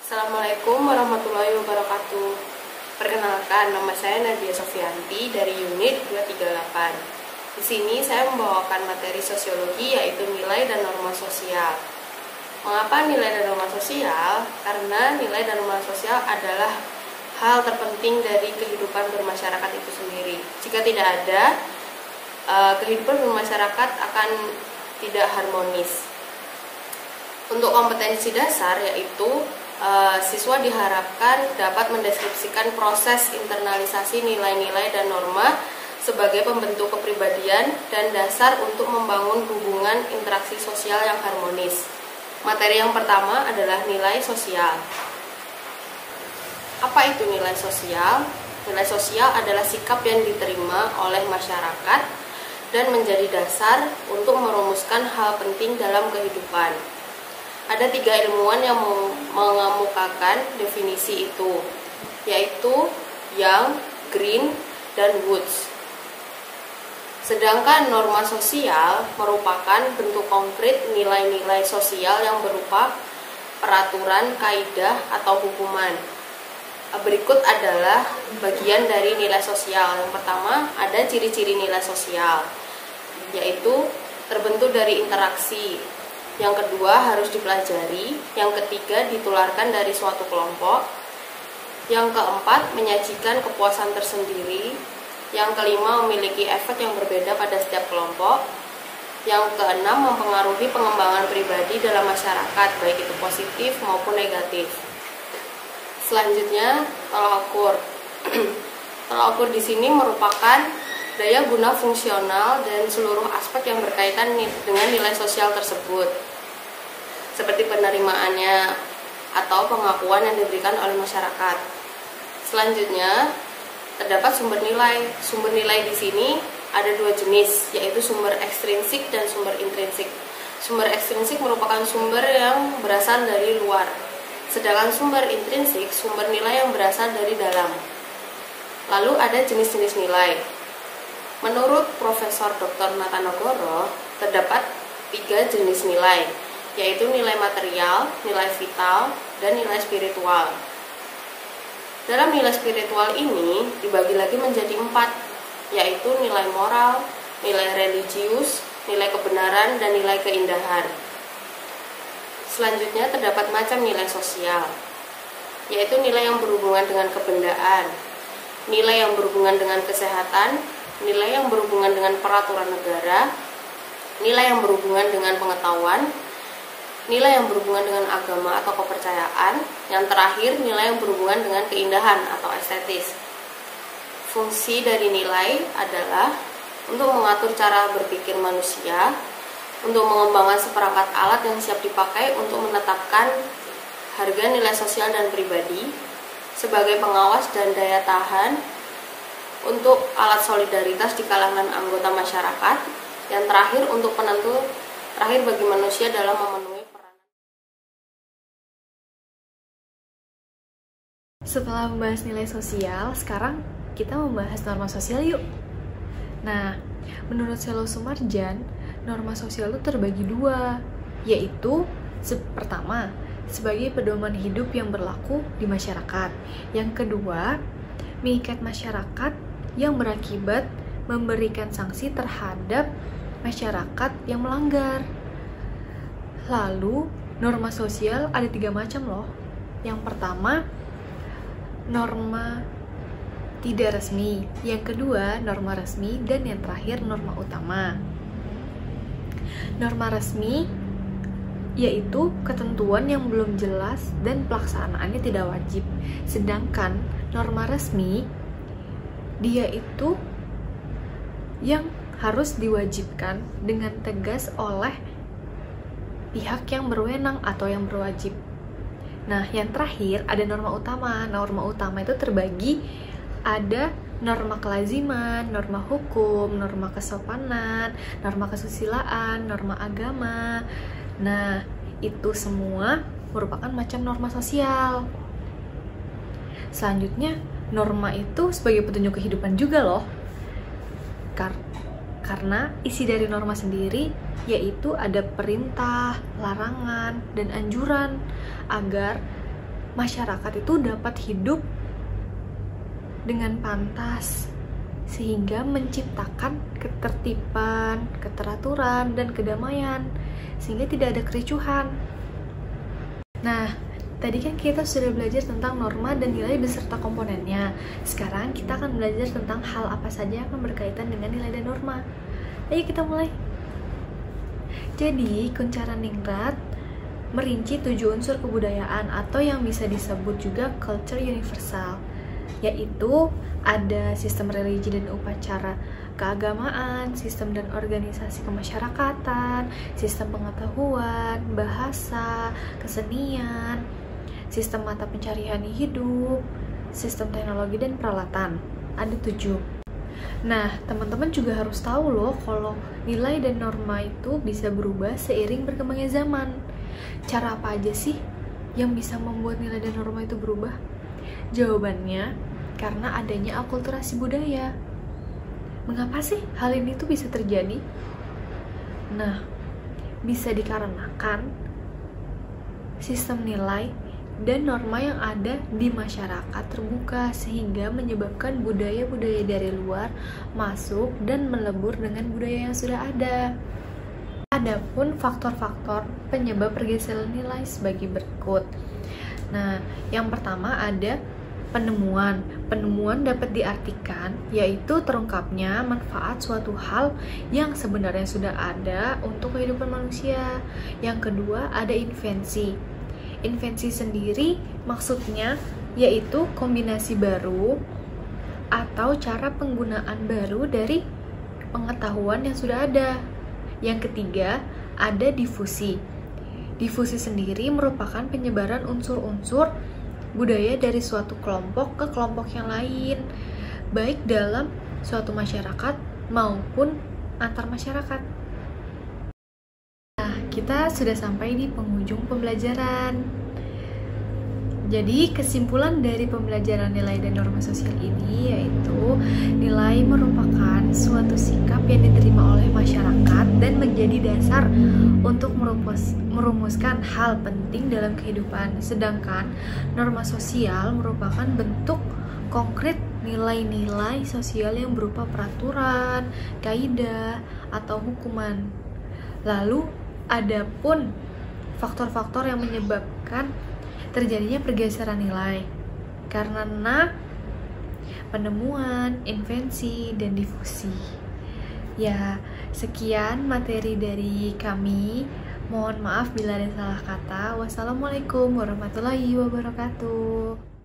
Assalamualaikum warahmatullahi wabarakatuh. Perkenalkan, nama saya Nadia Sofianti dari unit 238. Di sini saya membawakan materi sosiologi yaitu nilai dan norma sosial. Mengapa nilai dan norma sosial? Karena nilai dan norma sosial adalah hal terpenting dari kehidupan bermasyarakat itu sendiri. Jika tidak ada, kehidupan bermasyarakat akan tidak harmonis. Untuk kompetensi dasar yaitu siswa diharapkan dapat mendeskripsikan proses internalisasi nilai-nilai dan norma sebagai pembentuk kepribadian dan dasar untuk membangun hubungan interaksi sosial yang harmonis. Materi yang pertama adalah nilai sosial. Apa itu nilai sosial? Nilai sosial adalah sikap yang diterima oleh masyarakat dan menjadi dasar untuk merumuskan hal penting dalam kehidupan. Ada 3 ilmuwan yang mengemukakan definisi itu, yaitu Young, Green, dan Woods. Sedangkan norma sosial merupakan bentuk konkret nilai-nilai sosial yang berupa peraturan, kaidah, atau hukuman. Berikut adalah bagian dari nilai sosial. Yang pertama, ada ciri-ciri nilai sosial, yaitu terbentuk dari interaksi. Yang kedua, harus dipelajari. Yang ketiga, ditularkan dari suatu kelompok. Yang keempat, menyajikan kepuasan tersendiri. Yang kelima, memiliki efek yang berbeda pada setiap kelompok. Yang keenam, mempengaruhi pengembangan pribadi dalam masyarakat, baik itu positif maupun negatif. Selanjutnya, tolak ukur. Tolak ukur di sini merupakan daya guna fungsional dan seluruh aspek yang berkaitan dengan nilai sosial tersebut, seperti penerimaannya atau pengakuan yang diberikan oleh masyarakat. Selanjutnya, terdapat sumber nilai. Sumber nilai di sini ada 2 jenis, yaitu sumber ekstrinsik dan sumber intrinsik. Sumber ekstrinsik merupakan sumber yang berasal dari luar, sedangkan sumber intrinsik sumber nilai yang berasal dari dalam. Lalu ada jenis-jenis nilai. Menurut Profesor Dr. Nathanegoro, terdapat 3 jenis nilai, yaitu nilai material, nilai vital, dan nilai spiritual. Dalam nilai spiritual ini dibagi lagi menjadi 4, yaitu nilai moral, nilai religius, nilai kebenaran, dan nilai keindahan. Selanjutnya terdapat macam nilai sosial, yaitu nilai yang berhubungan dengan kebendaan, nilai yang berhubungan dengan kesehatan, nilai yang berhubungan dengan peraturan negara, nilai yang berhubungan dengan pengetahuan, nilai yang berhubungan dengan agama atau kepercayaan, yang terakhir nilai yang berhubungan dengan keindahan atau estetis. Fungsi dari nilai adalah untuk mengatur cara berpikir manusia, untuk mengembangkan seperangkat alat yang siap dipakai untuk menetapkan harga nilai sosial dan pribadi, sebagai pengawas dan daya tahan untuk alat solidaritas di kalangan anggota masyarakat, yang terakhir untuk penentu terakhir bagi manusia dalam memenuhi peran. Setelah membahas nilai sosial, sekarang kita membahas norma sosial yuk. Nah, menurut Selo Sumarjan, norma sosial itu terbagi 2, yaitu pertama, sebagai pedoman hidup yang berlaku di masyarakat. Yang kedua, mengikat masyarakat yang berakibat memberikan sanksi terhadap masyarakat yang melanggar. Lalu, norma sosial ada 3 macam loh. Yang pertama, norma tidak resmi. Yang kedua, norma resmi. Dan yang terakhir, norma utama. Norma resmi yaitu ketentuan yang belum jelas dan pelaksanaannya tidak wajib. Sedangkan norma resmi, dia itu yang harus diwajibkan dengan tegas oleh pihak yang berwenang atau yang berwajib. Nah, yang terakhir ada norma utama. Norma utama itu terbagi ada norma kelaziman, norma hukum, norma kesopanan, norma kesusilaan, norma agama. Nah, itu semua merupakan macam norma sosial. Selanjutnya, norma itu sebagai petunjuk kehidupan juga loh. Karena isi dari norma sendiri yaitu ada perintah, larangan, dan anjuran agar masyarakat itu dapat hidup dengan pantas, sehingga menciptakan ketertiban, keteraturan, dan kedamaian, sehingga tidak ada kericuhan. Nah, tadi kan kita sudah belajar tentang norma dan nilai beserta komponennya. Sekarang kita akan belajar tentang hal apa saja yang akan berkaitan dengan nilai dan norma. Ayo kita mulai. Jadi, Kuncharaningrat merinci 7 unsur kebudayaan atau yang bisa disebut juga culture universal, yaitu ada sistem religi dan upacara keagamaan, sistem dan organisasi kemasyarakatan, sistem pengetahuan, bahasa, kesenian, sistem mata pencarian hidup, sistem teknologi dan peralatan. Ada 7. Nah, teman-teman juga harus tahu loh kalau nilai dan norma itu bisa berubah seiring berkembangnya zaman. Cara apa aja sih yang bisa membuat nilai dan norma itu berubah? Jawabannya, karena adanya akulturasi budaya. Mengapa sih hal ini tuh bisa terjadi? Nah, bisa dikarenakan sistem nilai dan norma yang ada di masyarakat terbuka, sehingga menyebabkan budaya-budaya dari luar masuk dan melebur dengan budaya yang sudah ada. Adapun faktor-faktor penyebab pergeseran nilai sebagai berikut. Nah, yang pertama ada penemuan. Penemuan dapat diartikan yaitu terungkapnya manfaat suatu hal yang sebenarnya sudah ada untuk kehidupan manusia. Yang kedua ada invensi. Invensi sendiri maksudnya yaitu kombinasi baru atau cara penggunaan baru dari pengetahuan yang sudah ada. Yang ketiga ada difusi. Difusi sendiri merupakan penyebaran unsur-unsur budaya dari suatu kelompok ke kelompok yang lain, baik dalam suatu masyarakat maupun antar masyarakat. Nah, kita sudah sampai di penghujung pembelajaran. Jadi, kesimpulan dari pembelajaran nilai dan norma sosial ini yaitu nilai merupakan suatu sikap yang diterima oleh masyarakat dan menjadi dasar untuk merumuskan hal penting dalam kehidupan. Sedangkan norma sosial merupakan bentuk konkret nilai-nilai sosial yang berupa peraturan, kaidah, atau hukuman. Lalu, adapun faktor-faktor yang menyebabkan terjadinya pergeseran nilai karena penemuan, invensi, dan difusi. Ya, sekian materi dari kami. Mohon maaf bila ada salah kata. Wassalamualaikum warahmatullahi wabarakatuh.